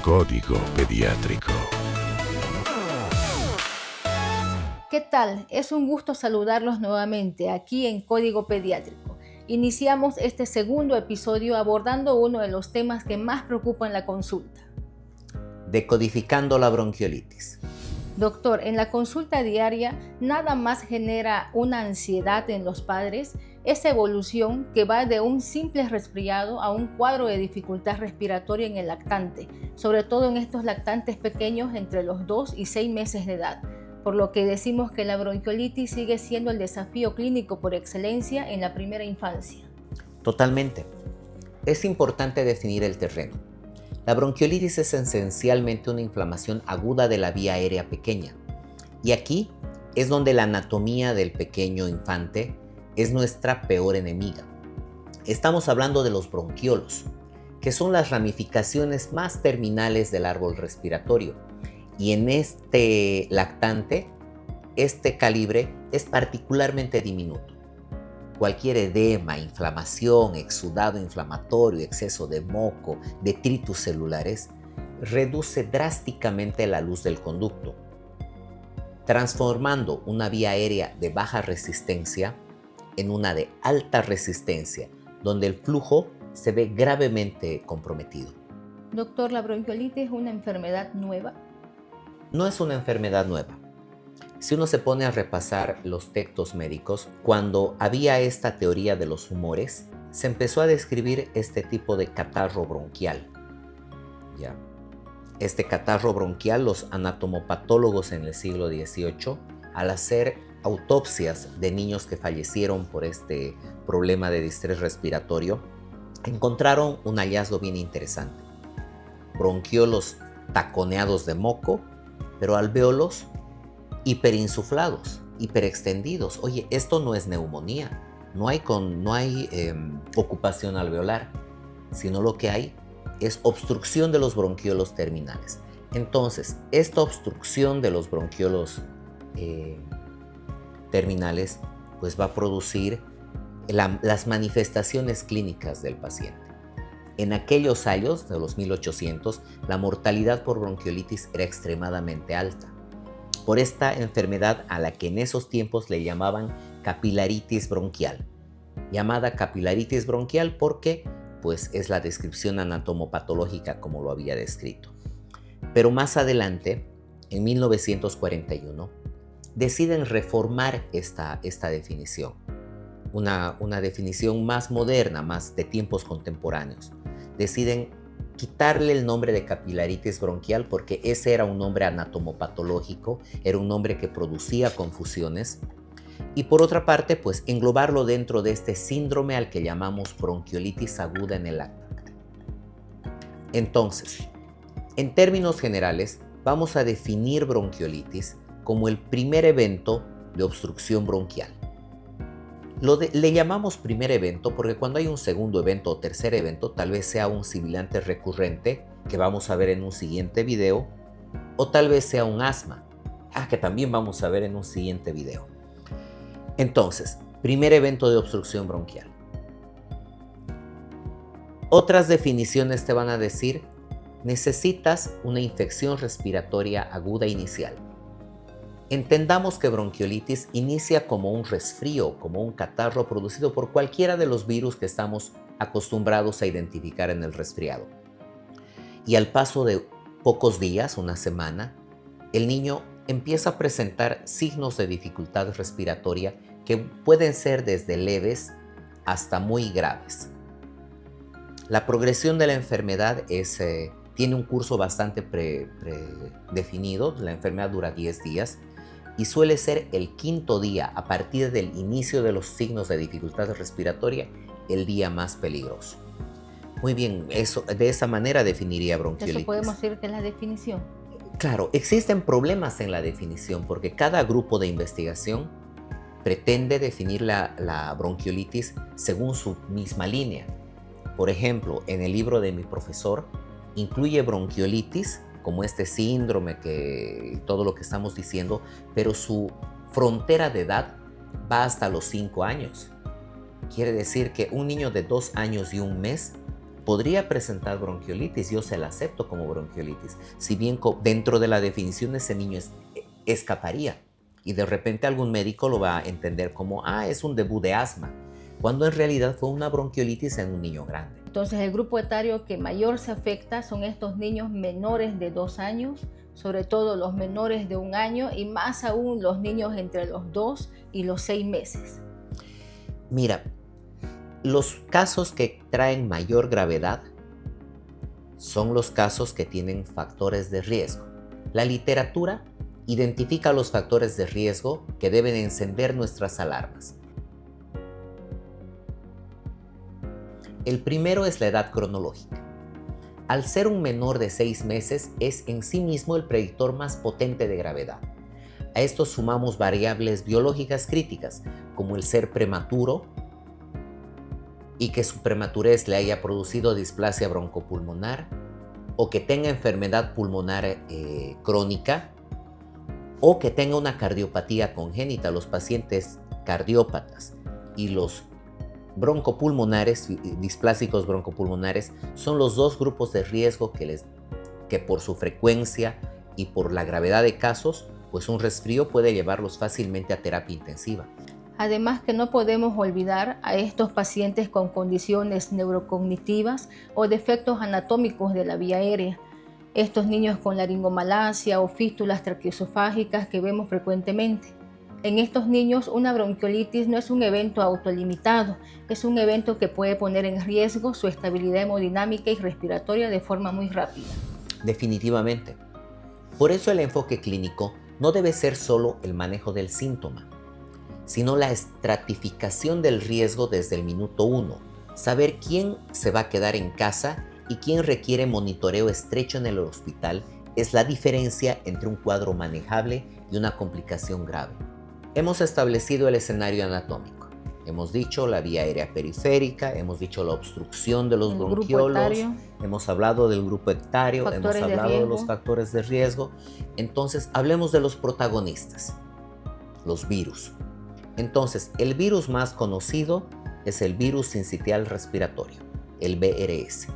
Código Pediátrico. ¿Qué tal? Es un gusto saludarlos nuevamente aquí en Código Pediátrico. Iniciamos este segundo episodio abordando uno de los temas que más preocupan en la consulta. Decodificando la bronquiolitis. Doctor, en la consulta diaria nada más genera una ansiedad en los padres, esa evolución que va de un simple resfriado a un cuadro de dificultad respiratoria en el lactante, sobre todo en estos lactantes pequeños entre los 2 y 6 meses de edad, por lo que decimos que la bronquiolitis sigue siendo el desafío clínico por excelencia en la primera infancia. Totalmente. Es importante definir el terreno. La bronquiolitis es esencialmente una inflamación aguda de la vía aérea pequeña. Y aquí es donde la anatomía del pequeño infante es nuestra peor enemiga. Estamos hablando de los bronquiolos, que son las ramificaciones más terminales del árbol respiratorio. Y en este lactante, este calibre es particularmente diminuto. Cualquier edema, inflamación, exudado inflamatorio, exceso de moco, detritus celulares, reduce drásticamente la luz del conducto, transformando una vía aérea de baja resistencia en una de alta resistencia, donde el flujo se ve gravemente comprometido. Doctor, ¿la bronquiolitis es una enfermedad nueva? No es una enfermedad nueva. Si uno se pone a repasar los textos médicos, cuando había esta teoría de los humores, se empezó a describir este tipo de catarro bronquial. ¿Ya? Este catarro bronquial, los anatomopatólogos en el siglo XVIII, al hacer autopsias de niños que fallecieron por este problema de distrés respiratorio, encontraron un hallazgo bien interesante. Bronquiolos taconeados de moco, pero alvéolos hiperinsuflados, hiperextendidos. Oye, esto no es neumonía, no hay ocupación alveolar, sino lo que hay es obstrucción de los bronquiolos terminales. Entonces, esta obstrucción de los bronquiolos terminales pues va a producir las manifestaciones clínicas del paciente. En aquellos años, de los 1800, la mortalidad por bronquiolitis era extremadamente alta. Por esta enfermedad a la que en esos tiempos le llamaban capilaritis bronquial. Llamada capilaritis bronquial porque pues, es la descripción anatomopatológica como lo había descrito. Pero más adelante, en 1941, deciden reformar esta definición. Una definición más moderna, más de tiempos contemporáneos. Deciden quitarle el nombre de capilaritis bronquial porque ese era un nombre anatomopatológico, era un nombre que producía confusiones. Y por otra parte, pues englobarlo dentro de este síndrome al que llamamos bronquiolitis aguda en el lactante. Entonces, en términos generales, vamos a definir bronquiolitis como el primer evento de obstrucción bronquial. Le llamamos primer evento porque cuando hay un segundo evento o tercer evento, tal vez sea un sibilante recurrente, que vamos a ver en un siguiente video, o tal vez sea un asma, que también vamos a ver en un siguiente video. Entonces, primer evento de obstrucción bronquial. Otras definiciones te van a decir, necesitas una infección respiratoria aguda inicial. Entendamos que bronquiolitis inicia como un resfrío, como un catarro producido por cualquiera de los virus que estamos acostumbrados a identificar en el resfriado. Y al paso de pocos días, una semana, el niño empieza a presentar signos de dificultad respiratoria que pueden ser desde leves hasta muy graves. La progresión de la enfermedad tiene un curso bastante predefinido. La enfermedad dura 10 días. Y suele ser el quinto día, a partir del inicio de los signos de dificultad respiratoria, el día más peligroso. Muy bien, de esa manera definiría bronquiolitis. ¿Eso podemos decir que es la definición? Claro, existen problemas en la definición porque cada grupo de investigación pretende definir la bronquiolitis según su misma línea. Por ejemplo, en el libro de mi profesor, incluye bronquiolitis como este síndrome y todo lo que estamos diciendo, pero su frontera de edad va hasta los 5 años. Quiere decir que un niño de 2 años y un mes podría presentar bronquiolitis, yo se la acepto como bronquiolitis, si bien dentro de la definición ese niño escaparía y de repente algún médico lo va a entender como, es un debut de asma, cuando en realidad fue una bronquiolitis en un niño grande. Entonces el grupo etario que mayor se afecta son estos niños menores de 2 años, sobre todo los menores de 1 año y más aún los niños entre los 2 y los 6 meses. Mira, los casos que traen mayor gravedad son los casos que tienen factores de riesgo. La literatura identifica los factores de riesgo que deben encender nuestras alarmas. El primero es la edad cronológica. Al ser un menor de 6 meses, es en sí mismo el predictor más potente de gravedad. A esto sumamos variables biológicas críticas, como el ser prematuro y que su prematurez le haya producido displasia broncopulmonar, o que tenga enfermedad pulmonar crónica, o que tenga una cardiopatía congénita. Los pacientes cardiópatas y los broncopulmonares, displásicos broncopulmonares, son los 2 grupos de riesgo que por su frecuencia y por la gravedad de casos, pues un resfrío puede llevarlos fácilmente a terapia intensiva. Además que no podemos olvidar a estos pacientes con condiciones neurocognitivas o defectos anatómicos de la vía aérea. Estos niños con laringomalacia o fístulas traqueosofágicas que vemos frecuentemente. En estos niños, una bronquiolitis no es un evento autolimitado, es un evento que puede poner en riesgo su estabilidad hemodinámica y respiratoria de forma muy rápida. Definitivamente. Por eso el enfoque clínico no debe ser solo el manejo del síntoma, sino la estratificación del riesgo desde el minuto 1, saber quién se va a quedar en casa y quién requiere monitoreo estrecho en el hospital es la diferencia entre un cuadro manejable y una complicación grave. Hemos establecido el escenario anatómico. Hemos dicho la vía aérea periférica, hemos dicho la obstrucción de los bronquiolos, hemos hablado del grupo etario, hemos hablado de los factores de riesgo. Entonces, hablemos de los protagonistas, los virus. Entonces, el virus más conocido es el virus sincitial respiratorio, el VRS.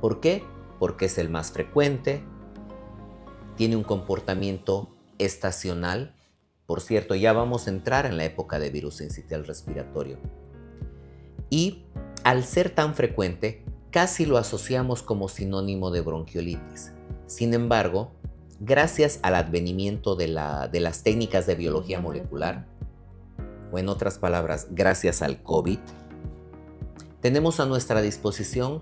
¿Por qué? Porque es el más frecuente, tiene un comportamiento estacional. Por cierto, ya vamos a entrar en la época de virus sincitial respiratorio. Y al ser tan frecuente, casi lo asociamos como sinónimo de bronquiolitis. Sin embargo, gracias al advenimiento de las técnicas de biología molecular, o en otras palabras, gracias al COVID, tenemos a nuestra disposición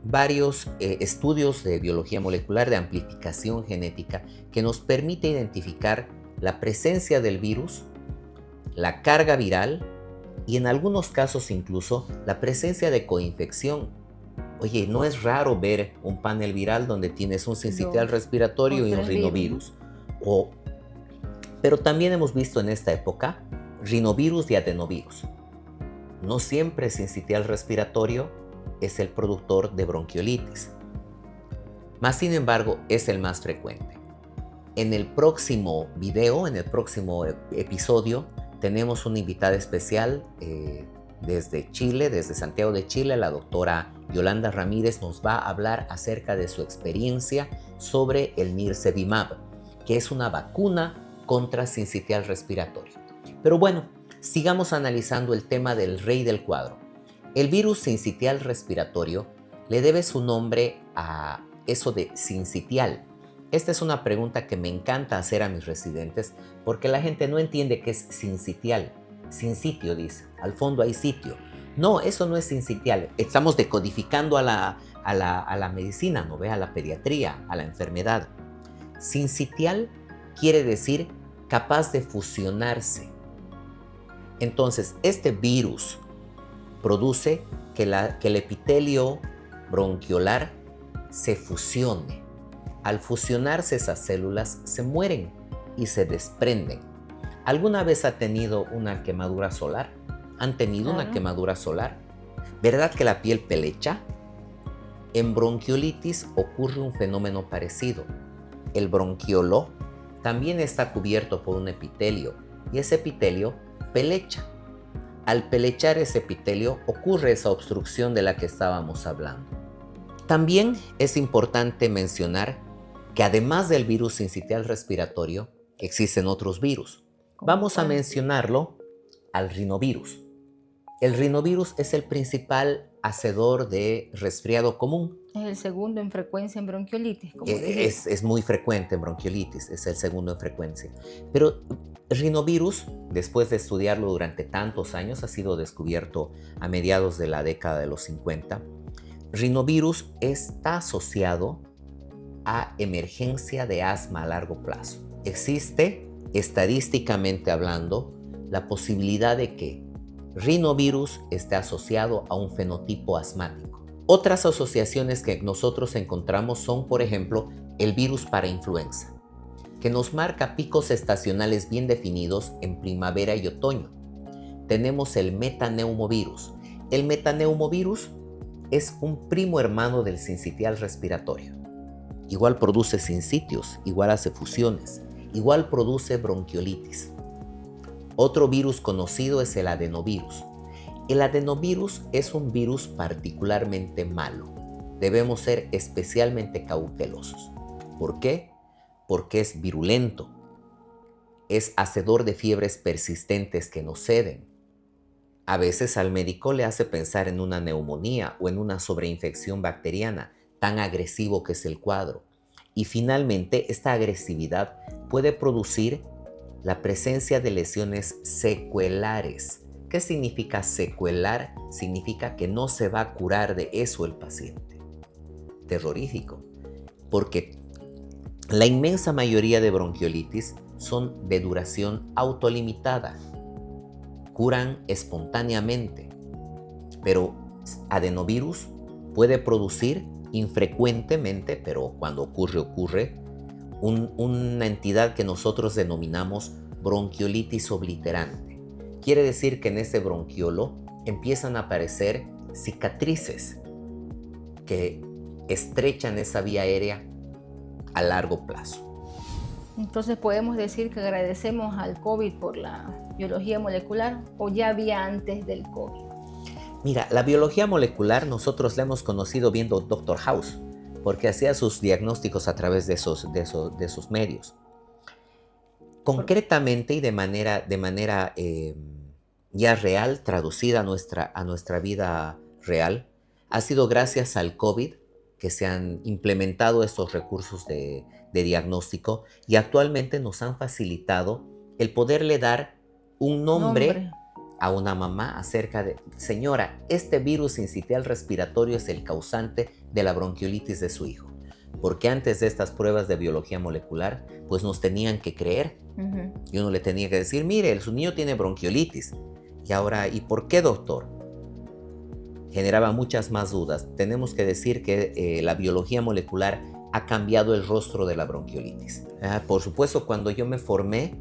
varios estudios de biología molecular de amplificación genética que nos permite identificar la presencia del virus, la carga viral y en algunos casos incluso la presencia de coinfección. Oye, no es raro ver un panel viral donde tienes un sincitial respiratorio y un rinovirus. Pero también hemos visto en esta época rinovirus y adenovirus. No siempre sincitial respiratorio es el productor de bronquiolitis, mas sin embargo es el más frecuente. En el próximo video, en el próximo episodio, tenemos una invitada especial desde Chile, desde Santiago de Chile. La doctora Yolanda Ramírez nos va a hablar acerca de su experiencia sobre el Nirsevimab, que es una vacuna contra sincitial respiratorio. Pero bueno, sigamos analizando el tema del rey del cuadro. El virus sincitial respiratorio le debe su nombre a eso de sincitial. Esta es una pregunta que me encanta hacer a mis residentes porque la gente no entiende qué es sincitial. Sin sitio, dice. Al fondo hay sitio. No, eso no es sincitial. Estamos decodificando a la medicina, ¿no ve? A la pediatría, a la enfermedad. Sincitial quiere decir capaz de fusionarse. Entonces, este virus produce que el epitelio bronquiolar se fusione. Al fusionarse esas células se mueren y se desprenden. ¿Alguna vez ha tenido una quemadura solar? ¿Han tenido una quemadura solar? ¿Verdad que la piel pelecha? En bronquiolitis ocurre un fenómeno parecido. El bronquiolo también está cubierto por un epitelio y ese epitelio Al pelechar ese epitelio ocurre esa obstrucción de la que estábamos hablando. También es importante mencionar que además del virus sincitial respiratorio, existen otros virus. Vamos a mencionarlo al rinovirus. El rinovirus es el principal hacedor de resfriado común. Es el segundo en frecuencia en bronquiolitis, como es muy frecuente en bronquiolitis, es el segundo en frecuencia. Pero el rinovirus, después de estudiarlo durante tantos años, ha sido descubierto a mediados de la década de los 50. Rinovirus está asociado a emergencia de asma a largo plazo. Existe, estadísticamente hablando, la posibilidad de que rinovirus esté asociado a un fenotipo asmático. Otras asociaciones que nosotros encontramos son, por ejemplo, el virus para influenza, que nos marca picos estacionales bien definidos en primavera y otoño. Tenemos el metaneumovirus. El metaneumovirus es un primo hermano del sincitial respiratorio. Igual produce sincitios, igual hace fusiones, igual produce bronquiolitis. Otro virus conocido es el adenovirus. El adenovirus es un virus particularmente malo. Debemos ser especialmente cautelosos. ¿Por qué? Porque es virulento. Es hacedor de fiebres persistentes que no ceden. A veces al médico le hace pensar en una neumonía o en una sobreinfección bacteriana, tan agresivo que es el cuadro. Y finalmente, esta agresividad puede producir la presencia de lesiones secuelares. ¿Qué significa secuelar? Significa que no se va a curar de eso el paciente. Terrorífico, porque la inmensa mayoría de bronquiolitis son de duración autolimitada. Curan espontáneamente, pero adenovirus puede producir infrecuentemente, pero cuando ocurre, una entidad que nosotros denominamos bronquiolitis obliterante. Quiere decir que en ese bronquiolo empiezan a aparecer cicatrices que estrechan esa vía aérea a largo plazo. Entonces podemos decir que agradecemos al COVID por la biología molecular, ¿o ya había antes del COVID? Mira, la biología molecular nosotros la hemos conocido viendo Doctor House, porque hacía sus diagnósticos a través de esos medios. Concretamente y de manera ya real, traducida a nuestra vida real, ha sido gracias al COVID que se han implementado estos recursos de diagnóstico y actualmente nos han facilitado el poderle dar un nombre a una mamá acerca de, señora, este virus sincitial respiratorio es el causante de la bronquiolitis de su hijo. Porque antes de estas pruebas de biología molecular, pues nos tenían que creer. Y uno le tenía que decir, mire, su niño tiene bronquiolitis. Y ahora, ¿y por qué, doctor? Generaba muchas más dudas. Tenemos que decir que la biología molecular ha cambiado el rostro de la bronquiolitis. Por supuesto, cuando yo me formé,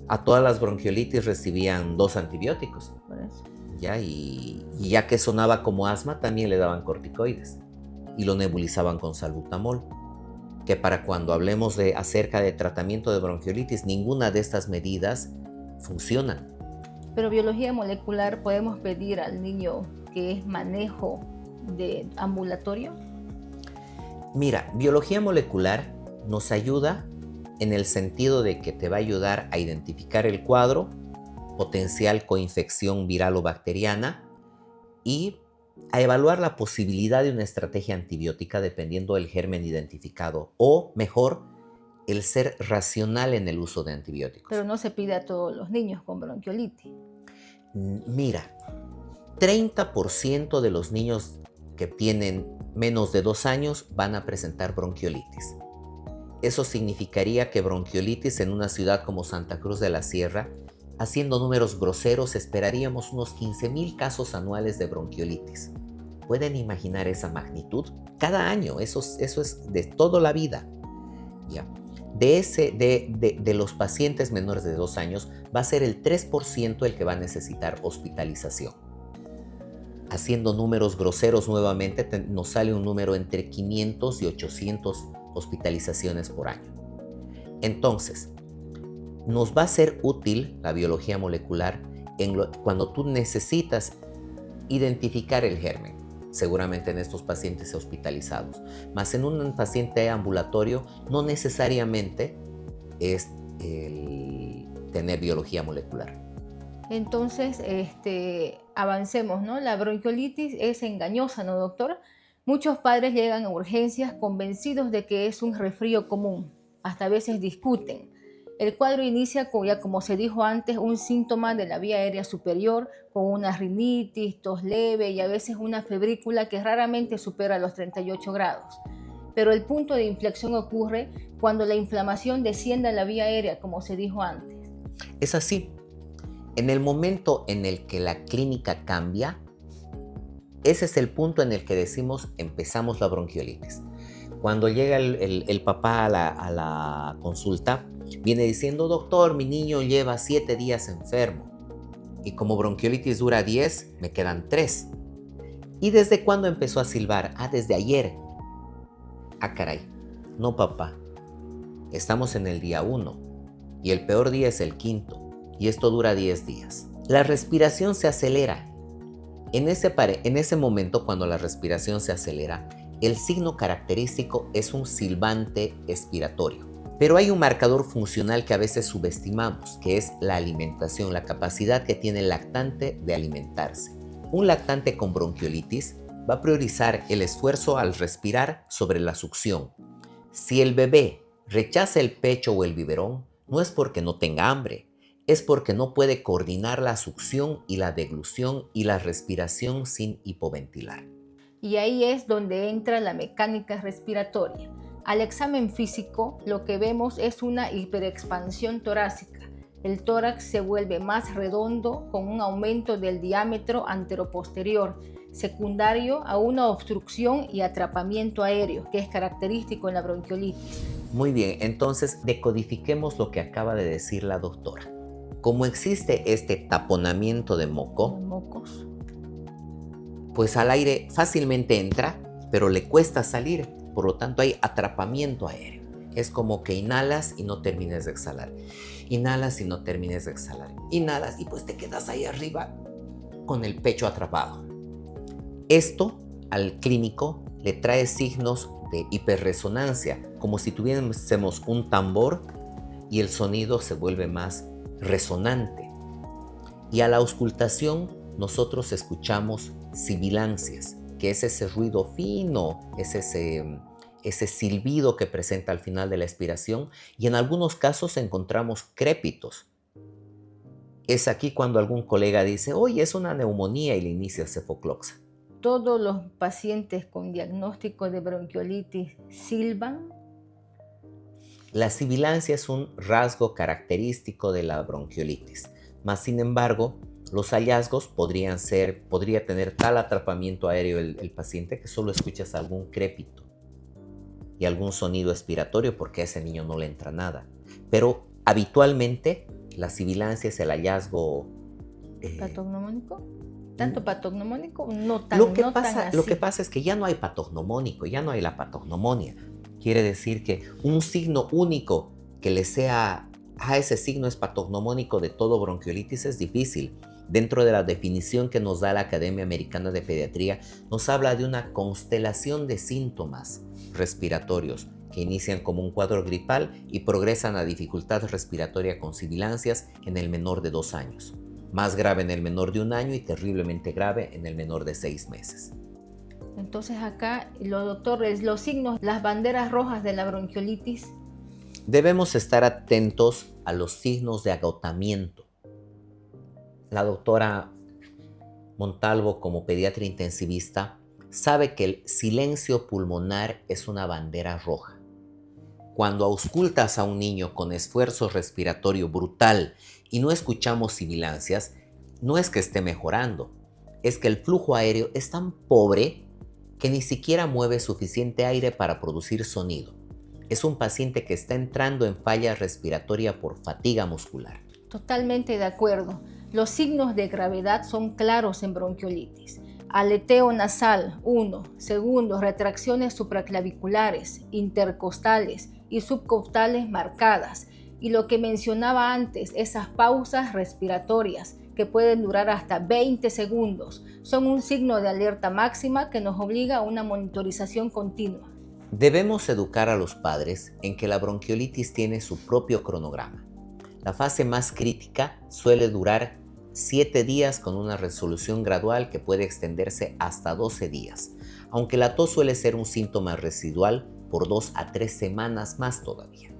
a todas las bronquiolitis recibían 2 antibióticos. Y ya que sonaba como asma, también le daban corticoides y lo nebulizaban con salbutamol. Que para cuando hablemos acerca de tratamiento de bronquiolitis, ninguna de estas medidas funcionan. Pero biología molecular, ¿podemos pedir al niño que es manejo de ambulatorio? Mira, biología molecular nos ayuda en el sentido de que te va a ayudar a identificar el cuadro, potencial coinfección viral o bacteriana y a evaluar la posibilidad de una estrategia antibiótica dependiendo del germen identificado o, mejor, el ser racional en el uso de antibióticos. Pero no se pide a todos los niños con bronquiolitis. Mira, 30% de los niños que tienen menos de 2 años van a presentar bronquiolitis. Eso significaría que bronquiolitis en una ciudad como Santa Cruz de la Sierra, haciendo números groseros, esperaríamos unos 15,000 casos anuales de bronquiolitis. ¿Pueden imaginar esa magnitud? Cada año, eso es de toda la vida. ¿Ya? De los pacientes menores de 2 años, va a ser el 3% el que va a necesitar hospitalización. Haciendo números groseros nuevamente, nos sale un número entre 500 y 800 hospitalizaciones por año. Entonces, nos va a ser útil la biología molecular cuando tú necesitas identificar el germen. seguramente en estos pacientes hospitalizados. Mas en un paciente ambulatorio no necesariamente es el tener biología molecular. Entonces, avancemos, ¿no? La bronquiolitis es engañosa, ¿no, doctor? Muchos padres llegan a urgencias convencidos de que es un resfrío común. Hasta a veces discuten. El cuadro inicia con, ya como se dijo antes, un síntoma de la vía aérea superior, con una rinitis, tos leve y a veces una febrícula que raramente supera los 38 grados. Pero el punto de inflexión ocurre cuando la inflamación desciende a la vía aérea, como se dijo antes. Es así. En el momento en el que la clínica cambia, ese es el punto en el que decimos empezamos la bronquiolitis. Cuando llega el papá a la consulta, viene diciendo, doctor, mi niño lleva 7 días enfermo y como bronquiolitis dura 10, me quedan 3. ¿Y desde cuándo empezó a silbar? Desde ayer. Caray, no papá, estamos en el día 1 y el peor día es el 5º y esto dura 10 días. La respiración se acelera. En ese momento, cuando la respiración se acelera, el signo característico es un silbante expiratorio. Pero hay un marcador funcional que a veces subestimamos, que es la alimentación, la capacidad que tiene el lactante de alimentarse. Un lactante con bronquiolitis va a priorizar el esfuerzo al respirar sobre la succión. Si el bebé rechaza el pecho o el biberón, no es porque no tenga hambre, es porque no puede coordinar la succión y la deglución y la respiración sin hipoventilar. Y ahí es donde entra la mecánica respiratoria. Al examen físico, lo que vemos es una hiperexpansión torácica. El tórax se vuelve más redondo con un aumento del diámetro anteroposterior, secundario a una obstrucción y atrapamiento aéreo, que es característico en la bronquiolitis. Muy bien, entonces decodifiquemos lo que acaba de decir la doctora. Como existe este taponamiento de mocos, pues al aire fácilmente entra, pero le cuesta salir, por lo tanto hay atrapamiento aéreo. Es como que inhalas y no termines de exhalar. Inhalas y no termines de exhalar. Inhalas y pues te quedas ahí arriba con el pecho atrapado. Esto al clínico le trae signos de hiperresonancia, como si tuviésemos un tambor y el sonido se vuelve más resonante. Y a la auscultación nosotros escuchamos sibilancias, que es ese ruido fino, es ese silbido que presenta al final de la expiración, y en algunos casos encontramos crépitos. Es aquí cuando algún colega dice, oye, es una neumonía y le inicia cefocloxa. ¿Todos los pacientes con diagnóstico de bronquiolitis silban? La sibilancia es un rasgo característico de la bronquiolitis, mas sin embargo, los hallazgos podría tener tal atrapamiento aéreo el paciente que solo escuchas algún crépito y algún sonido expiratorio porque a ese niño no le entra nada. Pero habitualmente la sibilancia es el hallazgo ¿Patognomónico? ¿Tanto patognomónico? No tan así. Lo que pasa es que ya no hay patognomónico, ya no hay la patognomonia. Quiere decir que un signo único que le sea ese signo es patognomónico de todo bronquiolitis es difícil. Dentro de la definición que nos da la Academia Americana de Pediatría, nos habla de una constelación de síntomas respiratorios que inician como un cuadro gripal y progresan a dificultad respiratoria con sibilancias en el menor de 2 años. Más grave en el menor de 1 año y terriblemente grave en el menor de 6 meses. Entonces acá, los doctores, los signos, las banderas rojas de la bronquiolitis. Debemos estar atentos a los signos de agotamiento. La doctora Montalvo, como pediatra intensivista, sabe que el silencio pulmonar es una bandera roja. Cuando auscultas a un niño con esfuerzo respiratorio brutal y no escuchamos sibilancias, no es que esté mejorando, es que el flujo aéreo es tan pobre que ni siquiera mueve suficiente aire para producir sonido. Es un paciente que está entrando en falla respiratoria por fatiga muscular. Totalmente de acuerdo. Los signos de gravedad son claros en bronquiolitis. Aleteo nasal, 1. Segundo, retracciones supraclaviculares, intercostales y subcostales marcadas. Y lo que mencionaba antes, esas pausas respiratorias que pueden durar hasta 20 segundos. Son un signo de alerta máxima que nos obliga a una monitorización continua. Debemos educar a los padres en que la bronquiolitis tiene su propio cronograma. La fase más crítica suele durar 7 días con una resolución gradual que puede extenderse hasta 12 días, aunque la tos suele ser un síntoma residual por 2 a 3 semanas más todavía.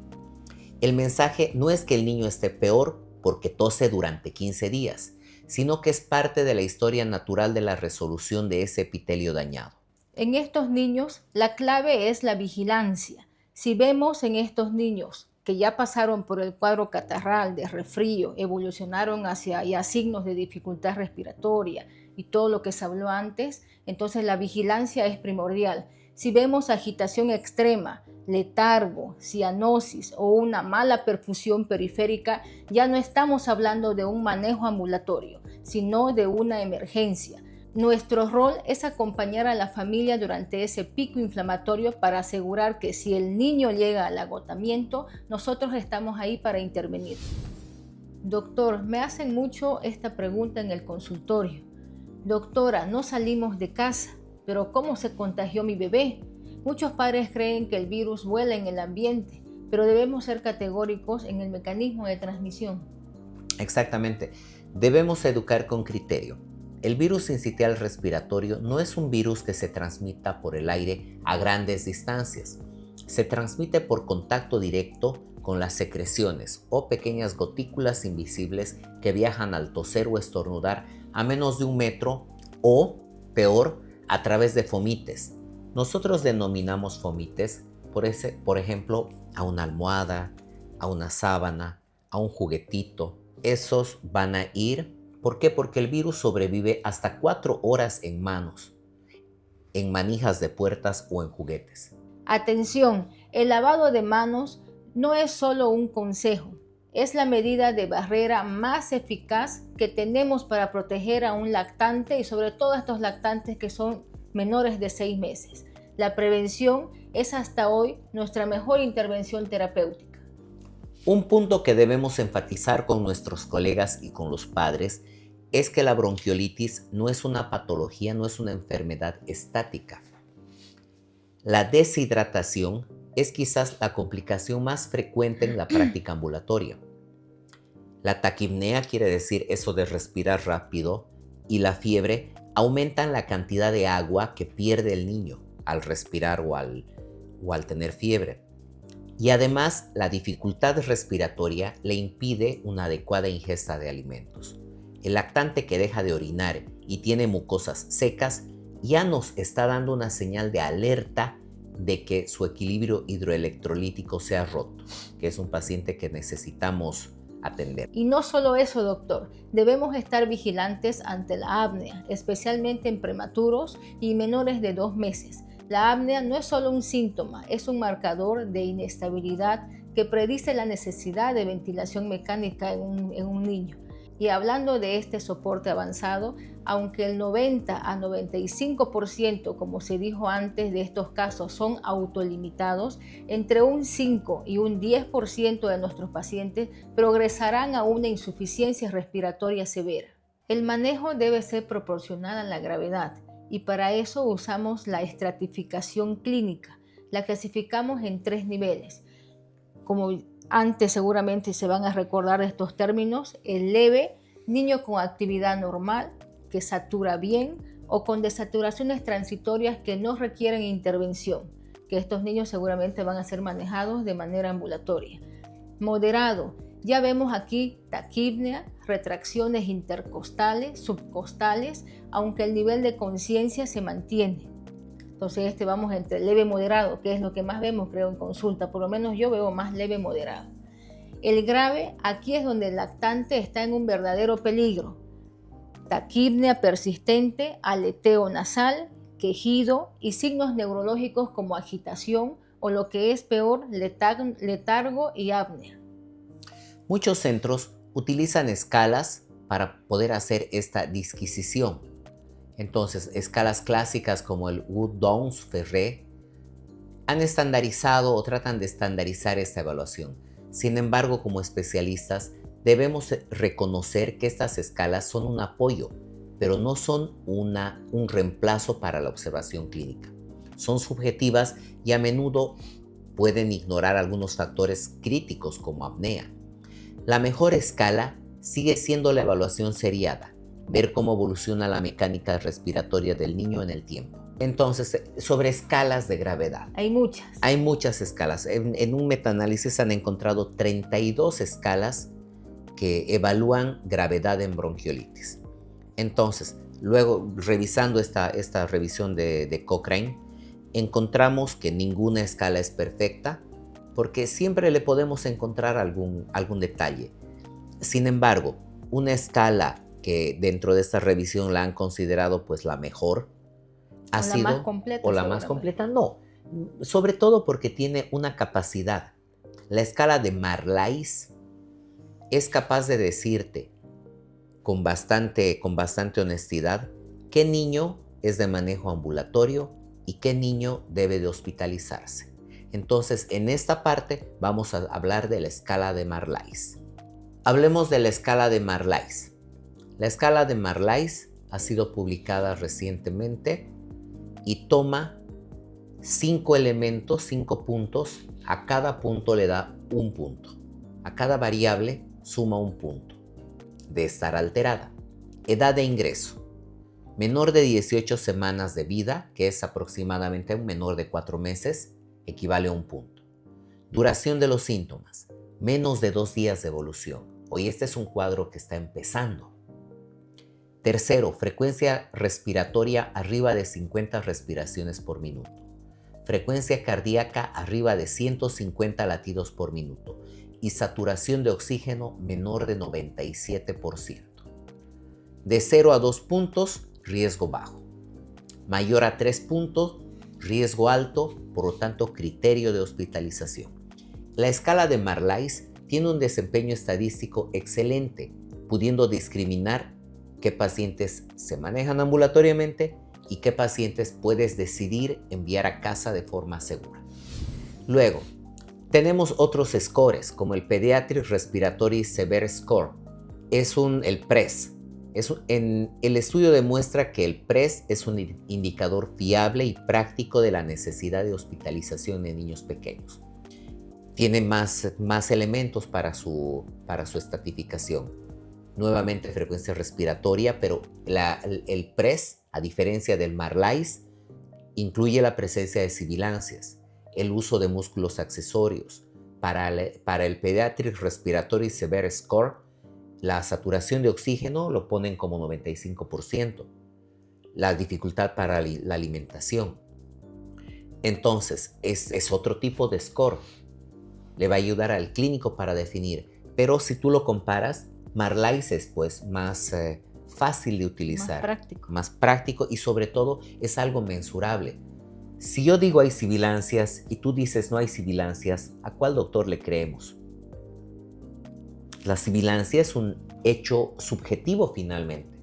El mensaje no es que el niño esté peor porque tose durante 15 días, sino que es parte de la historia natural de la resolución de ese epitelio dañado. En estos niños, la clave es la vigilancia. Si vemos en estos niños que ya pasaron por el cuadro catarral de resfrío, evolucionaron hacia ya signos de dificultad respiratoria y todo lo que se habló antes, entonces la vigilancia es primordial. Si vemos agitación extrema, letargo, cianosis o una mala perfusión periférica, ya no estamos hablando de un manejo ambulatorio, sino de una emergencia. Nuestro rol es acompañar a la familia durante ese pico inflamatorio para asegurar que si el niño llega al agotamiento, nosotros estamos ahí para intervenir. Doctor, me hacen mucho esta pregunta en el consultorio. Doctora, no salimos de casa, pero ¿cómo se contagió mi bebé? Muchos padres creen que el virus vuela en el ambiente, pero debemos ser categóricos en el mecanismo de transmisión. Exactamente. Debemos educar con criterio. El virus sincitial respiratorio no es un virus que se transmita por el aire a grandes distancias. Se transmite por contacto directo con las secreciones o pequeñas gotículas invisibles que viajan al toser o estornudar a menos de 1 metro o, peor, a través de fomites. Nosotros denominamos fomites, por ejemplo, a una almohada, a una sábana, a un juguetito. Esos van a ir. ¿Por qué? Porque el virus sobrevive hasta 4 horas en manos, en manijas de puertas o en juguetes. Atención, el lavado de manos no es solo un consejo, es la medida de barrera más eficaz que tenemos para proteger a un lactante y sobre todo a estos lactantes que son menores de 6 meses. La prevención es hasta hoy nuestra mejor intervención terapéutica. Un punto que debemos enfatizar con nuestros colegas y con los padres es que la bronquiolitis no es una patología, no es una enfermedad estática. La deshidratación es quizás la complicación más frecuente en la práctica ambulatoria. La taquipnea quiere decir eso de respirar rápido y la fiebre aumentan la cantidad de agua que pierde el niño al respirar o al tener fiebre. Y además, la dificultad respiratoria le impide una adecuada ingesta de alimentos. El lactante que deja de orinar y tiene mucosas secas ya nos está dando una señal de alerta de que su equilibrio hidroelectrolítico se ha roto, que es un paciente que necesitamos atender. Y no solo eso, doctor, debemos estar vigilantes ante la apnea, especialmente en prematuros y menores de 2 meses. La apnea no es solo un síntoma, es un marcador de inestabilidad que predice la necesidad de ventilación mecánica en un niño. Y hablando de este soporte avanzado, aunque el 90 a 95%, como se dijo antes, de estos casos son autolimitados, entre un 5 y un 10% de nuestros pacientes progresarán a una insuficiencia respiratoria severa. El manejo debe ser proporcional a la gravedad y para eso usamos la estratificación clínica. La clasificamos en 3 niveles. Como antes seguramente se van a recordar estos términos: el leve, niño con actividad normal, que satura bien, o con desaturaciones transitorias que no requieren intervención, que estos niños seguramente van a ser manejados de manera ambulatoria. Moderado, ya vemos aquí taquipnea, retracciones intercostales, subcostales, aunque el nivel de conciencia se mantiene. Entonces vamos entre leve y moderado, que es lo que más vemos, creo, en consulta. Por lo menos yo veo más leve y moderado. El grave, aquí es donde el lactante está en un verdadero peligro. Taquipnea persistente, aleteo nasal, quejido y signos neurológicos como agitación o, lo que es peor, letargo y apnea. Muchos centros utilizan escalas para poder hacer esta disquisición. Entonces, escalas clásicas como el Wood-Downs-Ferré han estandarizado o tratan de estandarizar esta evaluación. Sin embargo, como especialistas, debemos reconocer que estas escalas son un apoyo, pero no son un reemplazo para la observación clínica. Son subjetivas y a menudo pueden ignorar algunos factores críticos como apnea. La mejor escala sigue siendo la evaluación seriada, ver cómo evoluciona la mecánica respiratoria del niño en el tiempo. Entonces, sobre escalas de gravedad. Hay muchas. Hay muchas escalas. En un metaanálisis han encontrado 32 escalas que evalúan gravedad en bronquiolitis. Entonces, luego revisando esta revisión de Cochrane, encontramos que ninguna escala es perfecta porque siempre le podemos encontrar algún detalle. Sin embargo, una escala que dentro de esta revisión la han considerado pues la mejor ha sido, más completa, o la más completa, no, sobre todo porque tiene una capacidad. La escala de Marlais es capaz de decirte con bastante honestidad qué niño es de manejo ambulatorio y qué niño debe de hospitalizarse. Entonces, en esta parte vamos a hablar de la escala de Marlais. Hablemos de la escala de Marlais. La escala de Marlais ha sido publicada recientemente y toma 5 elementos, 5 puntos. A cada punto le da un punto. A cada variable suma un punto de estar alterada. Edad de ingreso. Menor de 18 semanas de vida, que es aproximadamente un menor de 4 meses, equivale a un punto. Duración de los síntomas. Menos de 2 días de evolución. Hoy este es un cuadro que está empezando. Tercero, frecuencia respiratoria arriba de 50 respiraciones por minuto. Frecuencia cardíaca arriba de 150 latidos por minuto. Y saturación de oxígeno menor de 97%. De 0 a 2 puntos, riesgo bajo. Mayor a 3 puntos, riesgo alto, por lo tanto, criterio de hospitalización. La escala de Marlais tiene un desempeño estadístico excelente, pudiendo discriminar qué pacientes se manejan ambulatoriamente y qué pacientes puedes decidir enviar a casa de forma segura. Luego, tenemos otros scores, como el Pediatric Respiratory Severe Score. El PRES. El estudio demuestra que el PRES es un indicador fiable y práctico de la necesidad de hospitalización en niños pequeños. Tiene más elementos para su estratificación. Nuevamente frecuencia respiratoria, pero el PRES, a diferencia del Marlais, incluye la presencia de sibilancias, el uso de músculos accesorios. Para el Pediatric Respiratory Severe Score, la saturación de oxígeno lo ponen como 95%. La dificultad para la alimentación. Entonces, es otro tipo de score. Le va a ayudar al clínico para definir. Pero si tú lo comparas, Marlais es pues más fácil de utilizar. Más práctico y sobre todo es algo mensurable. Si yo digo hay sibilancias y tú dices no hay sibilancias, ¿a cuál doctor le creemos? La sibilancia es un hecho subjetivo finalmente.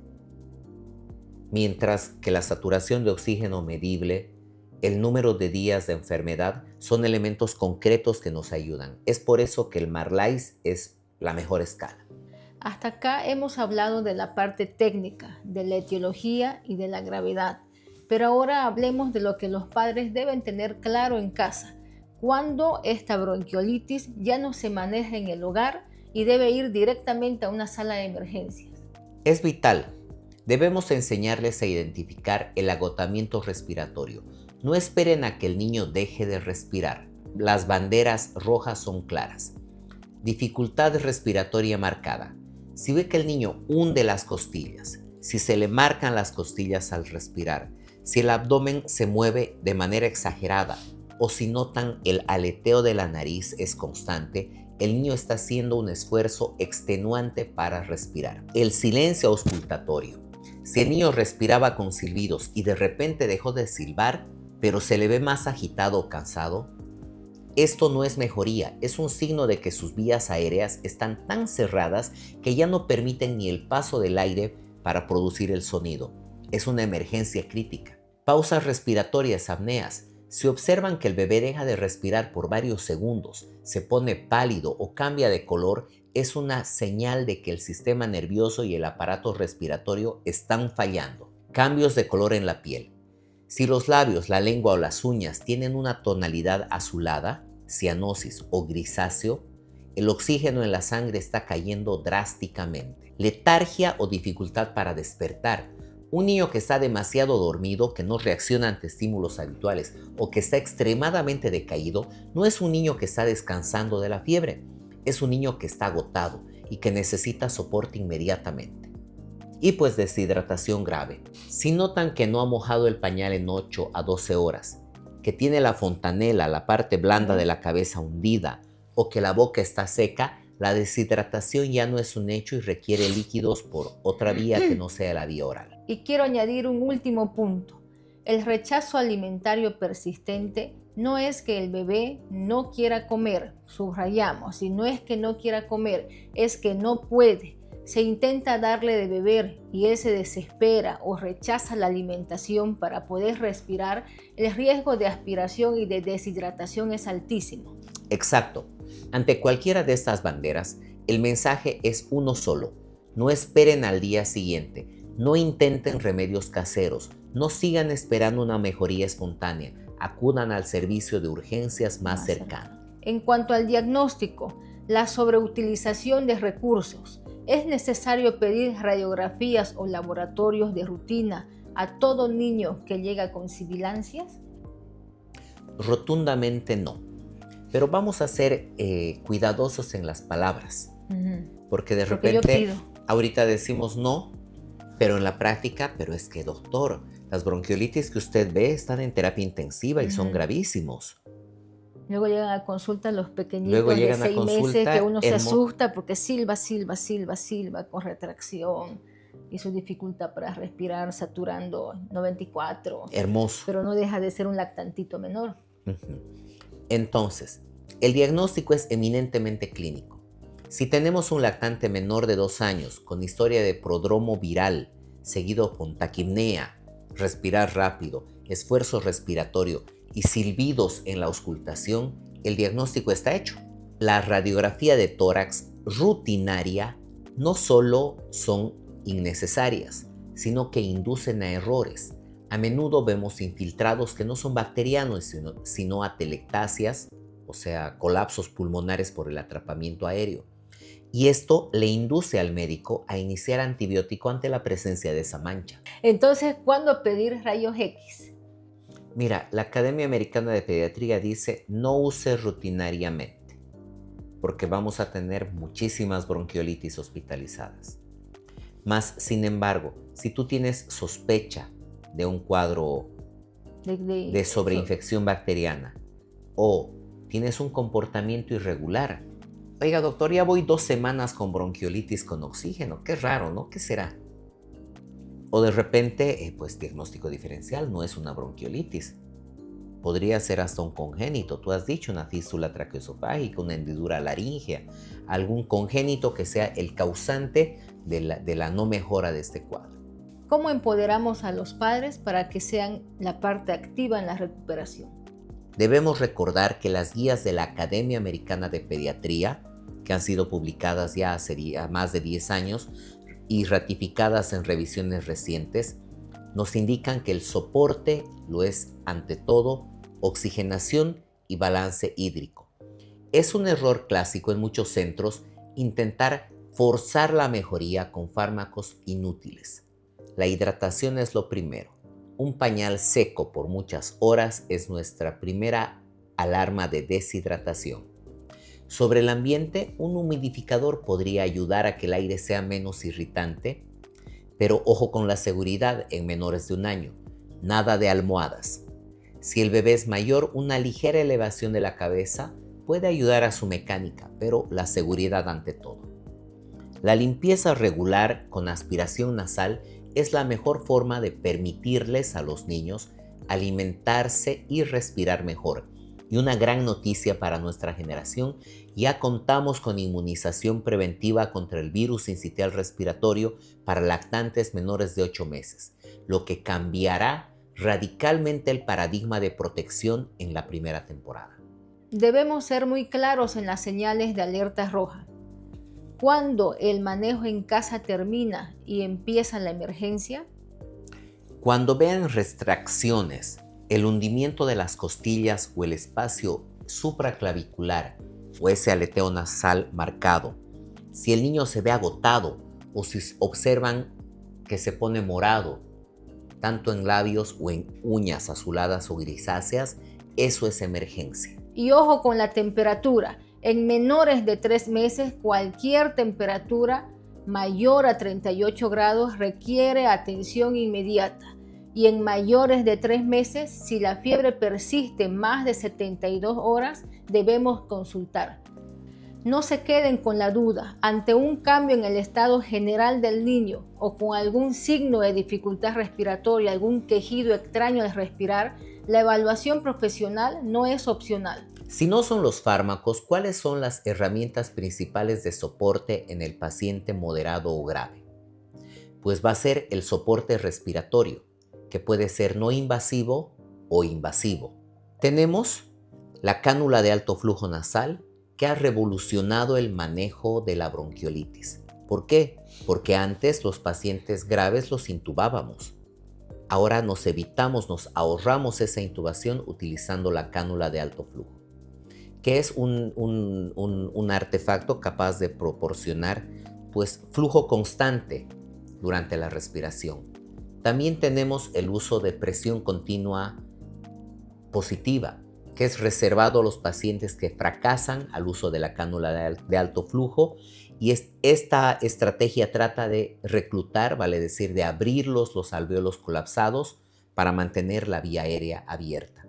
Mientras que la saturación de oxígeno medible, el número de días de enfermedad son elementos concretos que nos ayudan. Es por eso que el Marlais es la mejor escala. Hasta acá hemos hablado de la parte técnica, de la etiología y de la gravedad. Pero ahora hablemos de lo que los padres deben tener claro en casa. Cuando esta bronquiolitis ya no se maneja en el hogar y debe ir directamente a una sala de emergencias. Es vital. Debemos enseñarles a identificar el agotamiento respiratorio. No esperen a que el niño deje de respirar. Las banderas rojas son claras. Dificultad respiratoria marcada. Si ve que el niño hunde las costillas, si se le marcan las costillas al respirar, si el abdomen se mueve de manera exagerada o si notan el aleteo de la nariz es constante, el niño está haciendo un esfuerzo extenuante para respirar. El silencio auscultatorio. Si el niño respiraba con silbidos y de repente dejó de silbar, pero se le ve más agitado o cansado, esto no es mejoría, es un signo de que sus vías aéreas están tan cerradas que ya no permiten ni el paso del aire para producir el sonido. Es una emergencia crítica. Pausas respiratorias, apneas. Si observan que el bebé deja de respirar por varios segundos, se pone pálido o cambia de color, es una señal de que el sistema nervioso y el aparato respiratorio están fallando. Cambios de color en la piel. Si los labios, la lengua o las uñas tienen una tonalidad azulada, cianosis o grisáceo, el oxígeno en la sangre está cayendo drásticamente. Letargia o dificultad para despertar. Un niño que está demasiado dormido, que no reacciona ante estímulos habituales o que está extremadamente decaído, no es un niño que está descansando de la fiebre. Es un niño que está agotado y que necesita soporte inmediatamente. Y pues deshidratación grave. Si notan que no ha mojado el pañal en 8 a 12 horas, que tiene la fontanela, la parte blanda de la cabeza hundida, o que la boca está seca, la deshidratación ya no es un hecho y requiere líquidos por otra vía que no sea la vía oral. Y quiero añadir un último punto. El rechazo alimentario persistente no es que el bebé no quiera comer, subrayamos, y no es que no quiera comer, es que no puede. Se intenta darle de beber y él se desespera o rechaza la alimentación para poder respirar, el riesgo de aspiración y de deshidratación es altísimo. Exacto. Ante cualquiera de estas banderas, el mensaje es uno solo. No esperen al día siguiente. No intenten remedios caseros, no sigan esperando una mejoría espontánea, acudan al servicio de urgencias más cercano. En cuanto al diagnóstico, la sobreutilización de recursos, ¿es necesario pedir radiografías o laboratorios de rutina a todo niño que llega con sibilancias? Rotundamente no, pero vamos a ser cuidadosos en las palabras, porque de repente ahorita decimos no, pero en la práctica, pero es que doctor, las bronquiolitis que usted ve están en terapia intensiva y son gravísimos. Luego llegan a consulta los pequeñitos de 6 meses que uno se asusta porque silba con retracción y su dificultad para respirar saturando 94. Hermoso. Pero no deja de ser un lactantito menor. Entonces, el diagnóstico es eminentemente clínico. Si tenemos un lactante menor de 2 años con historia de prodromo viral, seguido con taquipnea, respirar rápido, esfuerzo respiratorio y silbidos en la auscultación, el diagnóstico está hecho. La radiografía de tórax rutinaria no solo son innecesarias, sino que inducen a errores. A menudo vemos infiltrados que no son bacterianos, sino atelectasias, o sea, colapsos pulmonares por el atrapamiento aéreo. Y esto le induce al médico a iniciar antibiótico ante la presencia de esa mancha. Entonces, ¿cuándo pedir rayos X? Mira, la Academia Americana de Pediatría dice no use rutinariamente, porque vamos a tener muchísimas bronquiolitis hospitalizadas. Mas, sin embargo, si tú tienes sospecha de un cuadro de sobreinfección bacteriana o tienes un comportamiento irregular, oiga doctor, ya voy 2 semanas con bronquiolitis con oxígeno, qué raro, ¿no? ¿Qué será? O de repente, pues diagnóstico diferencial, no es una bronquiolitis. Podría ser hasta un congénito, tú has dicho una fístula traqueoesofágica, una hendidura laríngea, algún congénito que sea el causante de la no mejora de este cuadro. ¿Cómo empoderamos a los padres para que sean la parte activa en la recuperación? Debemos recordar que las guías de la Academia Americana de Pediatría, que han sido publicadas ya hace más de 10 años y ratificadas en revisiones recientes, nos indican que el soporte lo es, ante todo, oxigenación y balance hídrico. Es un error clásico en muchos centros intentar forzar la mejoría con fármacos inútiles. La hidratación es lo primero. Un pañal seco por muchas horas es nuestra primera alarma de deshidratación. Sobre el ambiente, un humidificador podría ayudar a que el aire sea menos irritante, pero ojo con la seguridad en menores de 1 año. Nada de almohadas. Si el bebé es mayor, una ligera elevación de la cabeza puede ayudar a su mecánica, pero la seguridad ante todo. La limpieza regular con aspiración nasal es la mejor forma de permitirles a los niños alimentarse y respirar mejor. Y una gran noticia para nuestra generación, ya contamos con inmunización preventiva contra el virus sincitial respiratorio para lactantes menores de 8 meses, lo que cambiará radicalmente el paradigma de protección en la primera temporada. Debemos ser muy claros en las señales de alerta roja. ¿Cuándo el manejo en casa termina y empieza la emergencia? Cuando vean retracciones, el hundimiento de las costillas o el espacio supraclavicular o ese aleteo nasal marcado, si el niño se ve agotado o si observan que se pone morado, tanto en labios o en uñas azuladas o grisáceas, eso es emergencia. Y ojo con la temperatura. En menores de 3 meses, cualquier temperatura mayor a 38 grados requiere atención inmediata. Y en mayores de 3 meses, si la fiebre persiste más de 72 horas, debemos consultar. No se queden con la duda. Ante un cambio en el estado general del niño o con algún signo de dificultad respiratoria, algún quejido extraño al respirar, la evaluación profesional no es opcional. Si no son los fármacos, ¿cuáles son las herramientas principales de soporte en el paciente moderado o grave? Pues va a ser el soporte respiratorio, que puede ser no invasivo o invasivo. Tenemos la cánula de alto flujo nasal, que ha revolucionado el manejo de la bronquiolitis. ¿Por qué? Porque antes los pacientes graves los intubábamos. Ahora nos ahorramos esa intubación utilizando la cánula de alto flujo, que es un artefacto capaz de proporcionar flujo constante durante la respiración. También tenemos el uso de presión continua positiva, que es reservado a los pacientes que fracasan al uso de la cánula de alto flujo, y esta estrategia trata de reclutar, vale decir, de abrir los alvéolos colapsados para mantener la vía aérea abierta.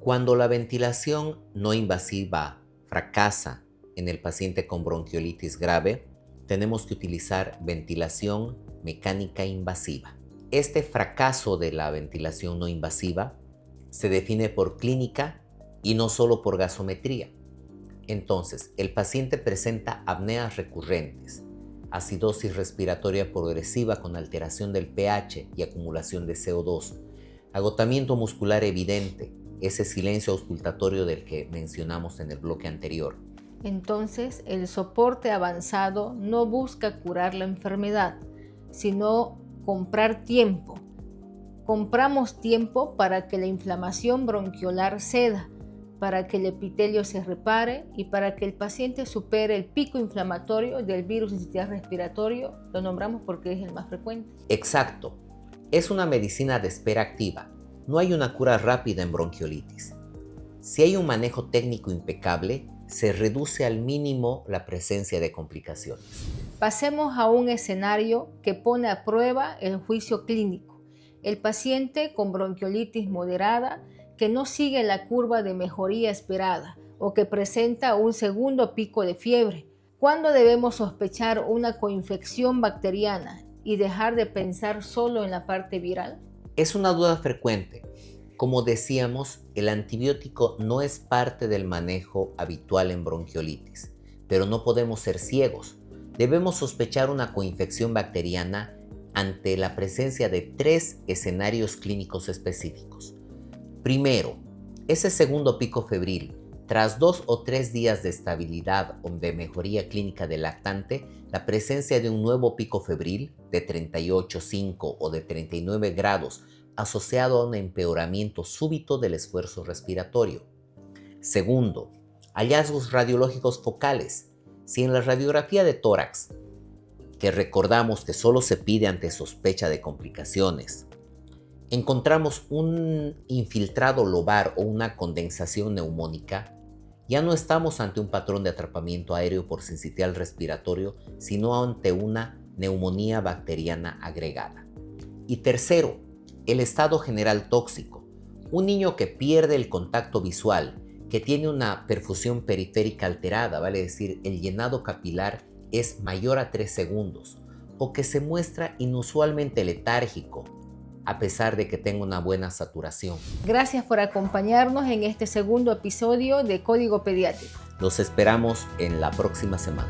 Cuando la ventilación no invasiva fracasa en el paciente con bronquiolitis grave, tenemos que utilizar ventilación mecánica invasiva. Este fracaso de la ventilación no invasiva se define por clínica y no solo por gasometría. Entonces, el paciente presenta apneas recurrentes, acidosis respiratoria progresiva con alteración del pH y acumulación de CO2, agotamiento muscular evidente, ese silencio auscultatorio del que mencionamos en el bloque anterior. Entonces, el soporte avanzado no busca curar la enfermedad, sino comprar tiempo. Compramos tiempo para que la inflamación bronquiolar ceda, para que el epitelio se repare y para que el paciente supere el pico inflamatorio del virus sincitial respiratorio. Lo nombramos porque es el más frecuente. Exacto. Es una medicina de espera activa. No hay una cura rápida en bronquiolitis. Si hay un manejo técnico impecable, se reduce al mínimo la presencia de complicaciones. Pasemos a un escenario que pone a prueba el juicio clínico. El paciente con bronquiolitis moderada que no sigue la curva de mejoría esperada o que presenta un segundo pico de fiebre. ¿Cuándo debemos sospechar una coinfección bacteriana y dejar de pensar solo en la parte viral? Es una duda frecuente. Como decíamos, el antibiótico no es parte del manejo habitual en bronquiolitis, pero no podemos ser ciegos. Debemos sospechar una coinfección bacteriana ante la presencia de 3 escenarios clínicos específicos. Primero, ese segundo pico febril, tras 2 o 3 días de estabilidad o de mejoría clínica del lactante, la presencia de un nuevo pico febril de 38,5 o de 39 grados asociado a un empeoramiento súbito del esfuerzo respiratorio. Segundo, hallazgos radiológicos focales. Si en la radiografía de tórax, que recordamos que solo se pide ante sospecha de complicaciones, encontramos un infiltrado lobar o una condensación neumónica, ya no estamos ante un patrón de atrapamiento aéreo por sincitial respiratorio, sino ante una neumonía bacteriana agregada. Y tercero, el estado general tóxico. Un niño que pierde el contacto visual, que tiene una perfusión periférica alterada, vale decir, el llenado capilar es mayor a 3 segundos, o que se muestra inusualmente letárgico, a pesar de que tenga una buena saturación. Gracias por acompañarnos en este segundo episodio de Código Pediátrico. Los esperamos en la próxima semana.